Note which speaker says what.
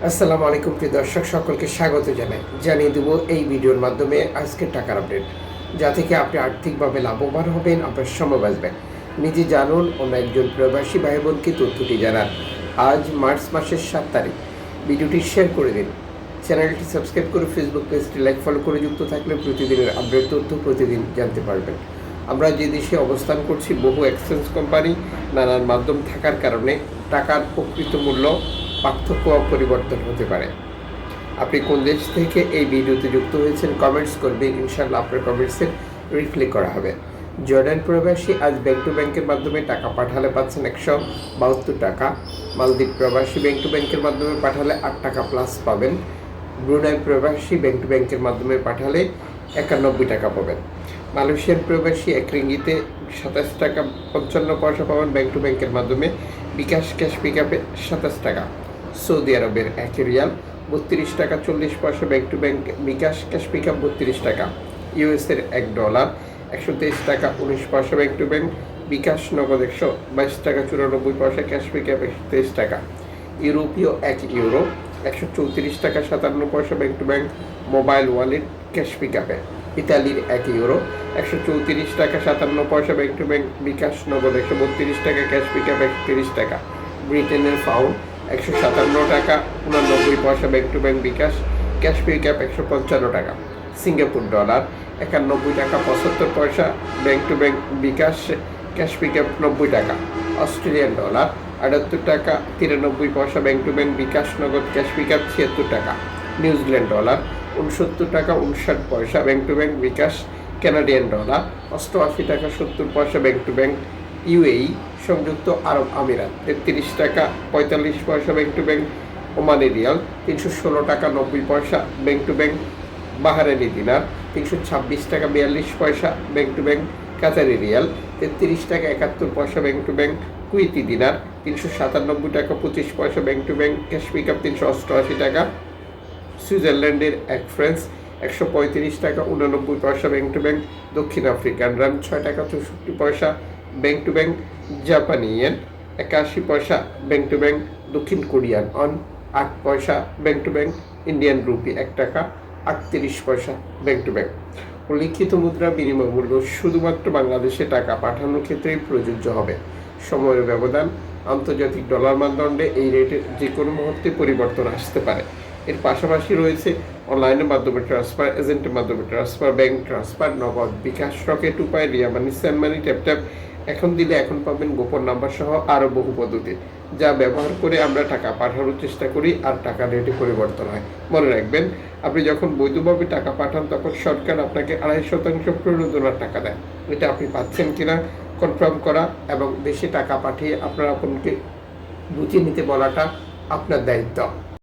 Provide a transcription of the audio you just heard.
Speaker 1: আসসালামু আলাইকুম প্রিয় দর্শক, সকলকে স্বাগত জানিয়ে দেব এই ভিডিওর মাধ্যমে আজকের টাকার আপডেট, যা থেকে আপনি আর্থিকভাবে লাভবান হবেন, আপনার সময় বাঁচবেন। নিজে জানুন, অন্য একজন প্রবাসী ভাই বোনকে তথ্যটি জানান। আজ মার্চ মাসের 7 তারিখ। ভিডিওটি শেয়ার করে দিন, চ্যানেলটি সাবস্ক্রাইব করে ফেসবুক পেজটি লাইক ফলো করে যুক্ত থাকলে প্রতিদিনের আপডেট তথ্য প্রতিদিন জানতে পারবেন। আমরা যে দেশে অবস্থান করছি, বহু এক্সচেঞ্জ কোম্পানি নানান মাধ্যম থাকার কারণে টাকার প্রকৃত মূল্য পার্থক্য পরিবর্তন হতে পারে। আপনি কোন দেশ থেকে এই ভিডিওতে যুক্ত হয়েছেন কমেন্টস করবেন, ইনশাআল্লাহ আপনার কমেন্টসের রিপ্লাই করা হবে। জর্ডান প্রবাসী আজ ব্যাংক টু ব্যাংকের মাধ্যমে টাকা পাঠালে পাচ্ছেন 172 টাকা। মালদ্বীপ প্রবাসী ব্যাংক টু ব্যাংকের মাধ্যমে পাঠালে 8 টাকা প্লাস পাবেন। ব্রুনাই প্রবাসী ব্যাংক টু ব্যাংকের মাধ্যমে পাঠালে 91 টাকা পাবেন। মালয়েশিয়ার প্রবাসী 1 রিঙ্গিতে 27 টাকা 55 পয়সা পাবেন ব্যাংক টু ব্যাংকের মাধ্যমে। বিকাশ ক্যাশ পিকআপে 27 টাকা। সৌদি আরবের 1 রিয়াল 32 টাকা 40 পয়সা bank to bank bKash cash pickup 32 টাকা। ইউএসের $1 123 টাকা 19 পয়সা ব্যাংক টু ব্যাংক বিকাশ নগদ 122 টাকা 94 পয়সা ক্যাশ পিকআপ 123 টাকা। ইউরোপীয় 1 ইউরো 134 টাকা 57 পয়সা bank to bank mobile wallet cash পিকআপে। ইতালির 1 ইউরো 134 টাকা 57 পয়সা ব্যাংক টু ব্যাংক বিকাশ নগদ 132 টাকা ক্যাশ পিকআপ 130 টাকা। ব্রিটেনের পাউন্ড 157 টাকা 89 পয়সা bank to bank bKash cash pickup 155 টাকা। সিঙ্গাপুর ডলার 91 টাকা 75 পয়সা bank to bank bKash cash pickup 90 টাকা। অস্ট্রেলিয়ান ডলার 78 টাকা 93 পয়সা ব্যাংক টু ব্যাংক বিকাশ নগদ ক্যাশ পিকআপ 76 টাকা। নিউজিল্যান্ড ডলার 69 টাকা 59 পয়সা bank to bank bKash. Canadian dollar 88 টাকা 70 পয়সা ব্যাংক টু ব্যাংক। ইউএই সংযুক্ত আরব আমিরাত 33 টাকা 45 পয়সা bank to bank. Omani Real 316 টাকা 90 পয়সা ব্যাংক টু ব্যাংক। বাহারানি দিনার 326 টাকা 42 পয়সা bank to bank. Qatari Real 33 টাকা 71 পয়সা ব্যাংক টু ব্যাংক। কুয়েতি দিনার 397 টাকা 25 পয়সা bank to bank cash pickup 388 টাকা। সুইজারল্যান্ডের 1 ফ্রান্স 135 টাকা 89 পয়সা ব্যাংক টু ব্যাংক। দক্ষিণ আফ্রিকান রান 6 টাকা 64 পয়সা ব্যাংক টু ব্যাংক। জাপানি ইয়েন 81 পয়সা ব্যাংক টু ব্যাংক। দক্ষিণ কোরিয়ান অন 8 পয়সা bank to bank. Indian rupee 1 টাকা 38 পয়সা ব্যাংক টু ব্যাংক। লিখিত মুদ্রা বিনিময় মূল্য শুধুমাত্র বাংলাদেশে টাকা পাঠানোর ক্ষেত্রেই প্রযোজ্য হবে। সময়ের ব্যবধান, আন্তর্জাতিক ডলার মানদণ্ডে এই রেটের যে কোনো মুহূর্তে পরিবর্তন আসতে পারে। এর পাশাপাশি রয়েছে অনলাইনের মাধ্যমে ট্রান্সফার, এজেন্টের মাধ্যমে ট্রান্সফার, ব্যাংক ট্রান্সফার, নগদ, বিকাশ, রকেট উপায়, রিয়া মানি, স্যান্ড মানি, ট্যাপ এখন দিলে এখন পাবেন গোপন নাম্বার সহ আরও বহু পদ্ধতি, যা ব্যবহার করে আমরা টাকা পাঠানোর চেষ্টা করি আর টাকা রেটে পরিবর্তন হয়। মনে রাখবেন, আপনি যখন বৈধভাবে টাকা পাঠান তখন সরকার আপনাকে 2.5% প্রণোদনার টাকা দেয়। এটা আপনি পাচ্ছেন কিনা কনফার্ম করা এবং দেশে টাকা পাঠিয়ে আপনার আপনকে বুঝিয়ে নিতে বলাটা আপনার দায়িত্ব।